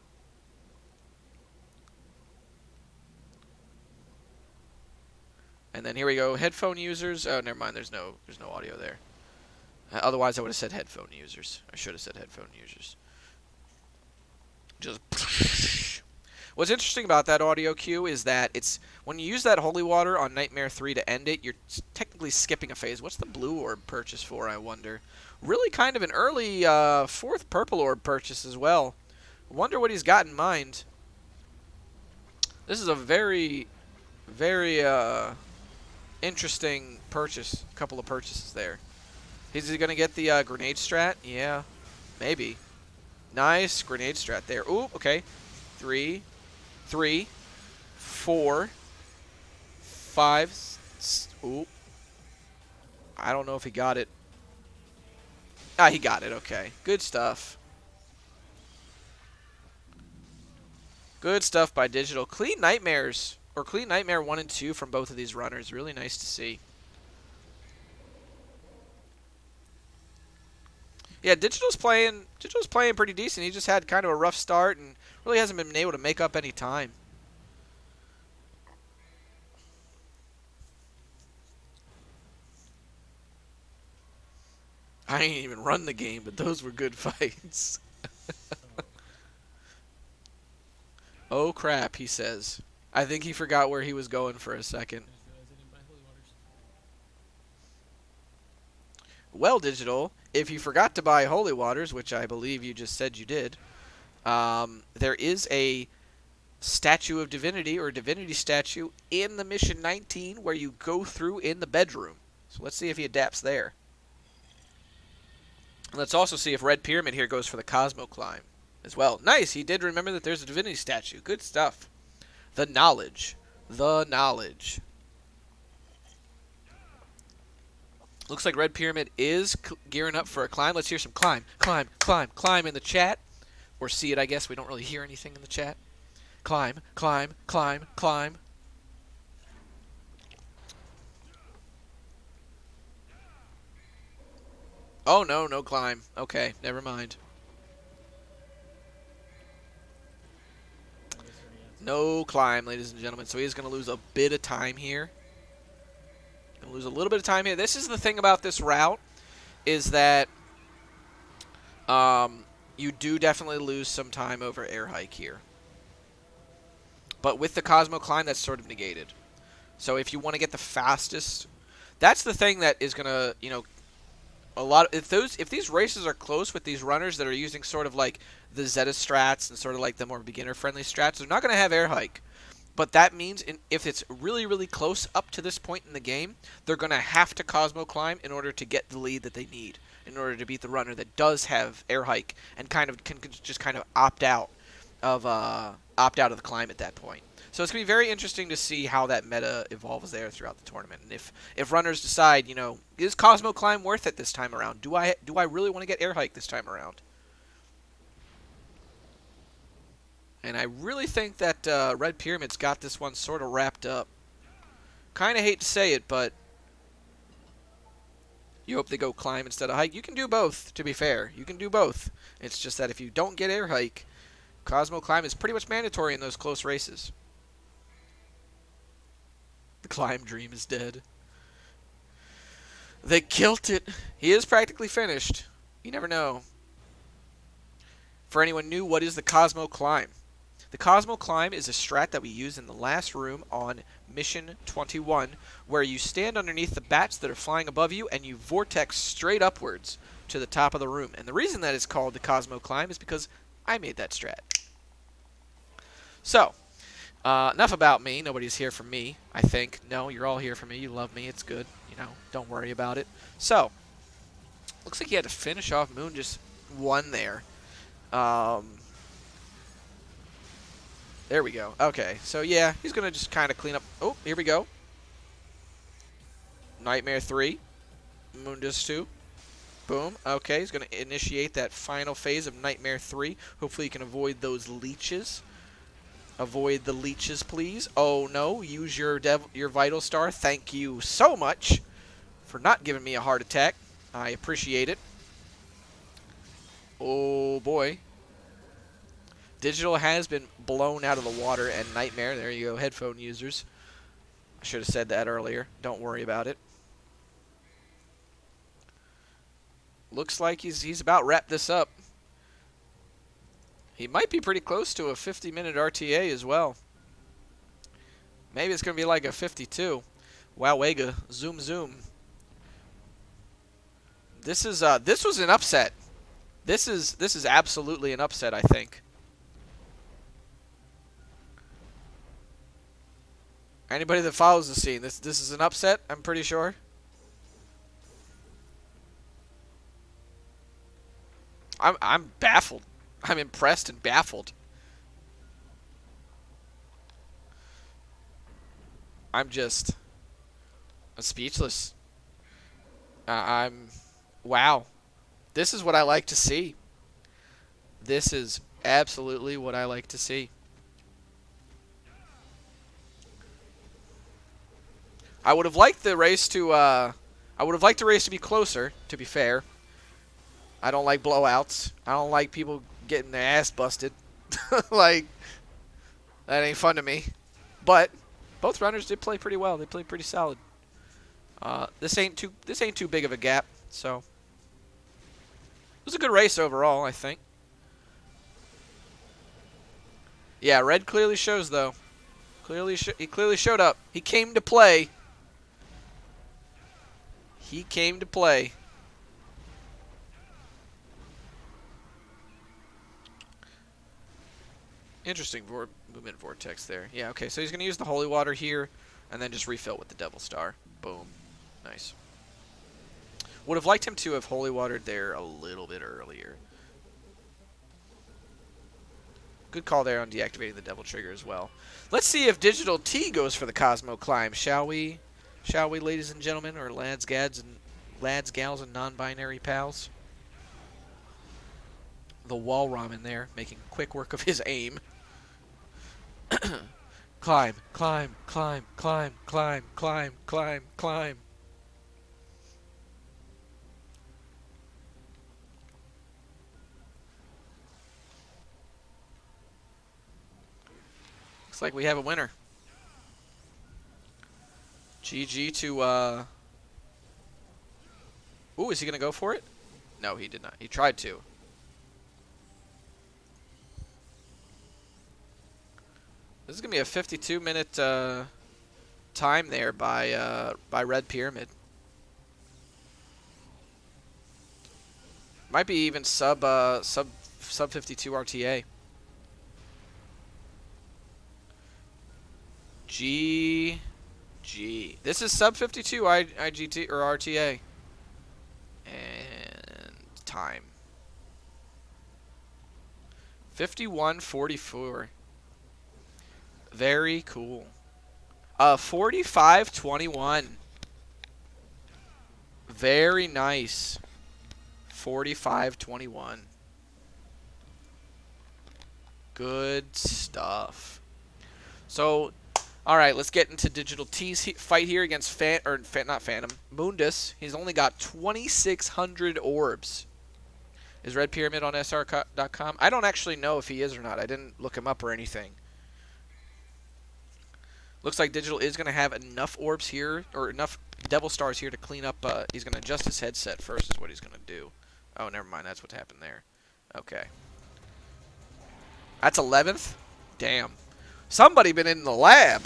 And then here we go, headphone users. Oh, never mind. There's no audio there. Otherwise, I would have said headphone users. I should have said headphone users. Just. What's interesting about that audio cue is that it's when you use that holy water on Nightmare 3 to end it, you're technically skipping a phase. What's the blue orb purchase for, I wonder? Really kind of an early 4th purple orb purchase as well. I wonder what he's got in mind. This is a very, very interesting purchase. A couple of purchases there. Is he going to get the grenade strat? Yeah, maybe. Nice grenade strat there. Ooh, okay. 3, 4, 5. Ooh. I don't know if he got it. Ah, he got it. Okay. Good stuff. Good stuff by Digital. Clean Nightmares, or Clean Nightmare 1 and 2 from both of these runners. Really nice to see. Yeah, Digital's playing pretty decent. He just had kind of a rough start and really hasn't been able to make up any time. I ain't even run the game, but those were good fights. Oh crap, he says. I think he forgot where he was going for a second. Well, Digital, if you forgot to buy Holy Waters, which I believe you just said you did, there is a Statue of Divinity, or Divinity Statue, in the Mission 19 where you go through in the bedroom. So let's see if he adapts there. Let's also see if RedPyramid here goes for the Cosmo Climb as well. Nice, he did remember that there's a Divinity Statue. Good stuff. The knowledge. The knowledge. Looks like RedPyramid is gearing up for a climb. Let's hear some climb, climb, climb, climb in the chat. Or see it, I guess. We don't really hear anything in the chat. Climb, climb, climb, climb. Oh, no, no climb. Okay, never mind. No climb, ladies and gentlemen. So he's going to lose a bit of time here. Going to lose a little bit of time here. This is the thing about this route, is that you do definitely lose some time over air hike here. But with the Cosmo Climb, that's sort of negated. So if you want to get the fastest, that's the thing that is going to, you know, if these races are close with these runners that are using sort of like the Zeta strats and sort of like the more beginner friendly strats, they're not going to have air hike. But that means if it's really, really close up to this point in the game, they're going to have to Cosmo climb in order to get the lead that they need, in order to beat the runner that does have air hike and kind of can just kind of opt out of the climb at that point. So it's going to be very interesting to see how that meta evolves there throughout the tournament. And if runners decide, you know, is Cosmo climb worth it this time around? Do I really want to get air hike this time around? And I really think that RedPyramid's got this one sort of wrapped up. Kind of hate to say it, but you hope they go climb instead of hike. You can do both, to be fair. You can do both. It's just that if you don't get air hike, Cosmo climb is pretty much mandatory in those close races. The climb dream is dead. They killed it. He is practically finished. You never know. For anyone new, what is the Cosmo climb? The Cosmo climb is a strat that we use in the last room on Mission 21, where you stand underneath the bats that are flying above you and you vortex straight upwards to the top of the room. And the reason that it's called the Cosmo climb is because I made that strat. So, enough about me. Nobody's here for me, I think. No, you're all here for me. You love me. It's good. You know, don't worry about it. So, looks like he had to finish off Moon just one there. There we go. Okay, so yeah, he's going to just kind of clean up. Oh, here we go. Nightmare 3. Moon does 2. Boom. Okay, he's going to initiate that final phase of Nightmare 3. Hopefully you can avoid those leeches. Avoid the leeches, please. Oh, no. Use your Vital Star. Thank you so much for not giving me a heart attack. I appreciate it. Oh, boy. Digital has been blown out of the water and Nightmare. There you go, headphone users. I should have said that earlier. Don't worry about it. Looks like he's about wrapped this up. He might be pretty close to a 50-minute RTA as well. Maybe it's going to be like a 52. Wowega. Zoom, zoom. This was an upset. This is absolutely an upset, I think. Anybody that follows the scene, this is an upset, I'm pretty sure. I'm baffled. I'm impressed and baffled. I'm speechless. Wow. This is what I like to see. This is absolutely what I like to see. I would have liked the race to be closer, to be fair. I don't like blowouts. I don't like people getting their ass busted. Like, that ain't fun to me. But both runners did play pretty well. They played pretty solid. This ain't too big of a gap, so it was a good race overall, I think. Yeah, Red clearly shows though. He clearly showed up. He came to play. He came to play. Interesting movement vortex there. Yeah, okay, so he's going to use the holy water here and then just refill with the Devil Star. Boom. Nice. Would have liked him to have holy watered there a little bit earlier. Good call there on deactivating the Devil Trigger as well. Let's see if DigitalT goes for the Cosmo Climb, shall we? Shall we, ladies and gentlemen, or lads, gals, and non-binary pals? The wall ramen there, making quick work of his aim. Climb, climb, climb, climb, climb, climb, climb, climb. Looks like we have a winner. GG to, Ooh, is he going to go for it? No, he did not. He tried to. This is going to be a 52-minute time there by RedPyramid. Might be even sub 52 RTA. G. This is sub 52 IGT or RTA. And time. 51:44. Very cool. 45:21. Very nice. 45:21. Good stuff. So, all right, let's get into DigitalT's fight here against not Phantom, Mundus. He's only got 2,600 orbs. Is RedPyramid on SR.com? I don't actually know if he is or not. I didn't look him up or anything. Looks like Digital is going to have enough orbs here, or enough Devil Stars here to clean up. He's going to adjust his headset first is what he's going to do. Oh, never mind. That's what happened there. Okay. That's 11th? Damn. Somebody been in the lab.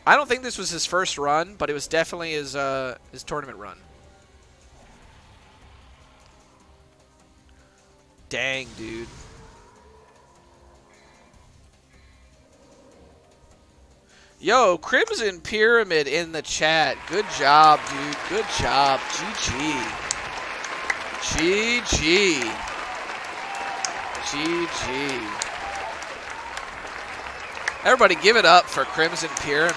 I don't think this was his first run, but it was definitely his tournament run. Dang, dude. Yo, Crimson Pyramid in the chat. Good job, dude. Good job. GG. GG. GG. Everybody give it up for Crimson Pyramid.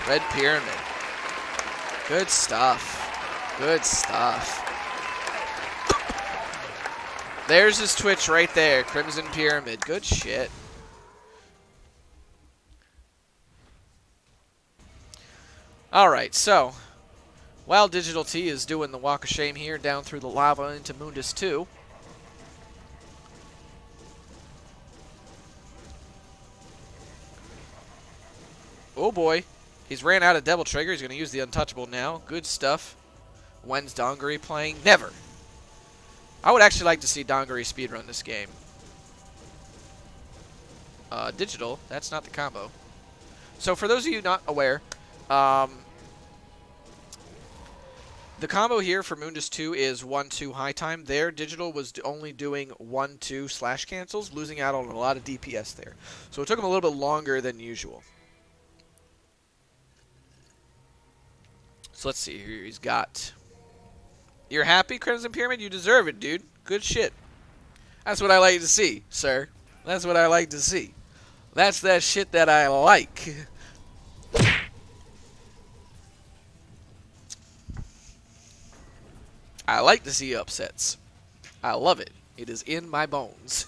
Red Pyramid. Good stuff. Good stuff. There's his Twitch right there. Crimson Pyramid. Good shit. Alright, so while DigitalT is doing the walk of shame here down through the lava into Mundus 2, oh boy, he's ran out of Devil Trigger. He's going to use the Untouchable now. Good stuff. When's Dongari playing? Never. I would actually like to see Dongari speedrun this game. Digital, that's not the combo. So for those of you not aware, the combo here for Mundus 2 is 1-2 high time. There, Digital was only doing 1-2 slash cancels, losing out on a lot of DPS there. So it took him a little bit longer than usual. So let's see here. He's got... You're happy, Crimson Pyramid? You deserve it, dude. Good shit. That's what I like to see, sir. That's what I like to see. That's that shit that I like. I like to see upsets. I love it. It is in my bones.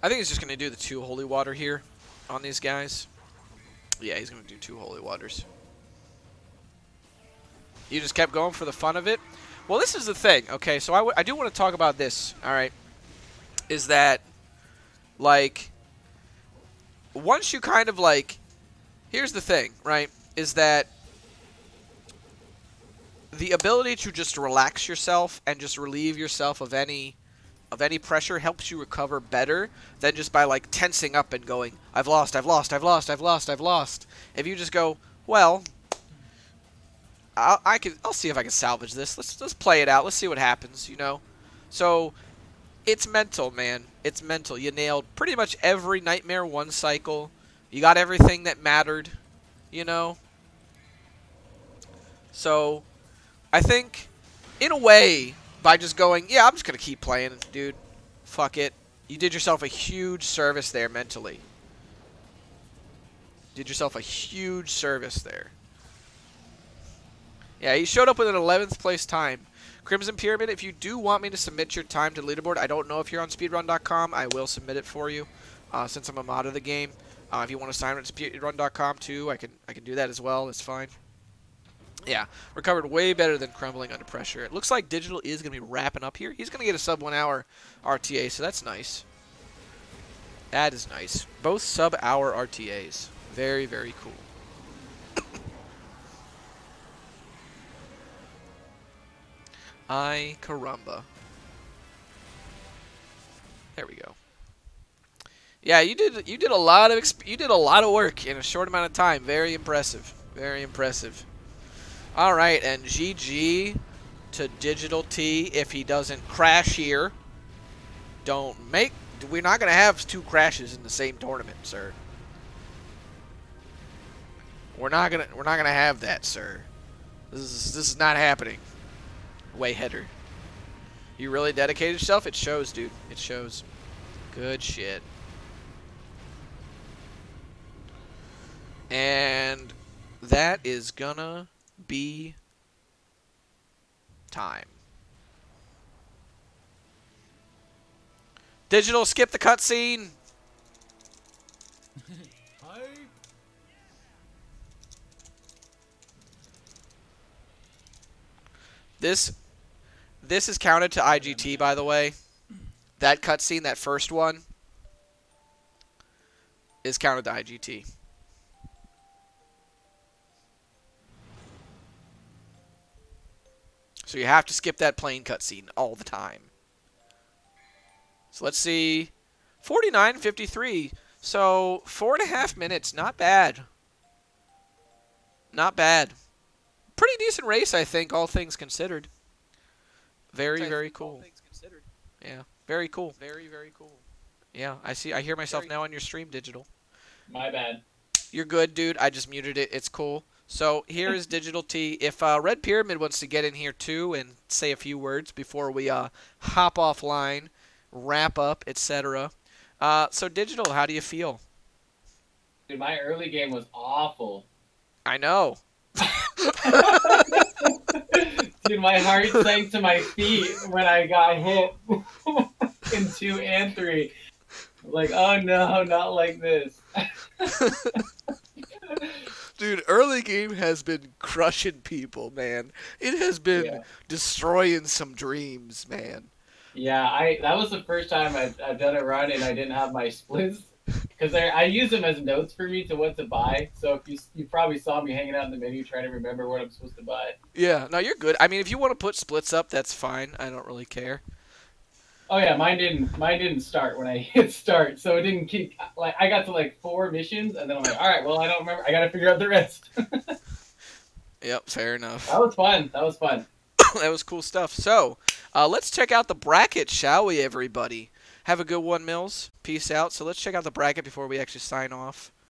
I think he's just going to do the 2 Holy Water here on these guys. Yeah, he's going to do 2 Holy Waters. You just kept going for the fun of it? Well, this is the thing. Okay, so I do want to talk about this, all right, is that, like, once you kind of, like, here's the thing, right, is that the ability to just relax yourself and just relieve yourself of any pressure helps you recover better than just by, like, tensing up and going, I've lost, I've lost, I've lost, I've lost, I've lost. If you just go, well, I'll see if I can salvage this. Let's play it out. Let's see what happens, you know? So, it's mental, man. It's mental. You nailed pretty much every Nightmare 1 cycle. You got everything that mattered, you know? So, I think, in a way, by just going, yeah, I'm just going to keep playing, dude. Fuck it. You did yourself a huge service there mentally. Did yourself a huge service there. Yeah, he showed up with an 11th place time. Crimson Pyramid, if you do want me to submit your time to leaderboard, I don't know if you're on Speedrun.com. I will submit it for you since I'm a mod of the game. If you want to sign up to Speedrun.com too, I can do that as well. It's fine. Yeah, recovered way better than crumbling under pressure. It looks like Digital is going to be wrapping up here. He's going to get a sub 1 hour RTA, so that's nice. That is nice. Both sub hour RTAs. Very, very cool. Ay caramba. There we go. Yeah, you did a lot of work in a short amount of time. Very impressive. Very impressive. All right, and GG to DigitalT if he doesn't crash here. We're not gonna have 2 crashes in the same tournament, sir. We're not gonna have that, sir. This is not happening. Way header. You really dedicated yourself? It shows, dude. It shows. Good shit. And that is gonna be time. Digital, skip the cutscene. This is counted to IGT, by the way. That cutscene, that first one, is counted to IGT. So you have to skip that plane cutscene all the time. So let's see. 49:53. So 4.5 minutes. Not bad. Not bad. Pretty decent race, I think, all things considered. Very, very cool. Yeah, very cool. Very, very cool. Yeah, I hear myself now on your stream, Digital. My bad. You're good, dude. I just muted it. It's cool. So here is DigitalT. If RedPyramid wants to get in here too and say a few words before we hop offline, wrap up, etc. So Digital, how do you feel? Dude, my early game was awful. I know. Dude, my heart sank to my feet when I got hit in 2 and 3. Like, oh no, not like this. Dude, early game has been crushing people, man. It has been destroying some dreams, man. Yeah, that was the first time I've done a run and I didn't have my splits. Because I use them as notes for me to what to buy. So if you probably saw me hanging out in the menu trying to remember what I'm supposed to buy. Yeah, no, you're good. I mean, if you want to put splits up, that's fine. I don't really care. Oh yeah, mine didn't start when I hit start, so it didn't keep. Like I got to like 4 missions, and then I'm like, all right, well I don't remember. I got to figure out the rest. Yep, fair enough. That was fun. That was fun. That was cool stuff. So let's check out the bracket, shall we, everybody? Have a good one, Mills. Peace out. So let's check out the bracket before we actually sign off.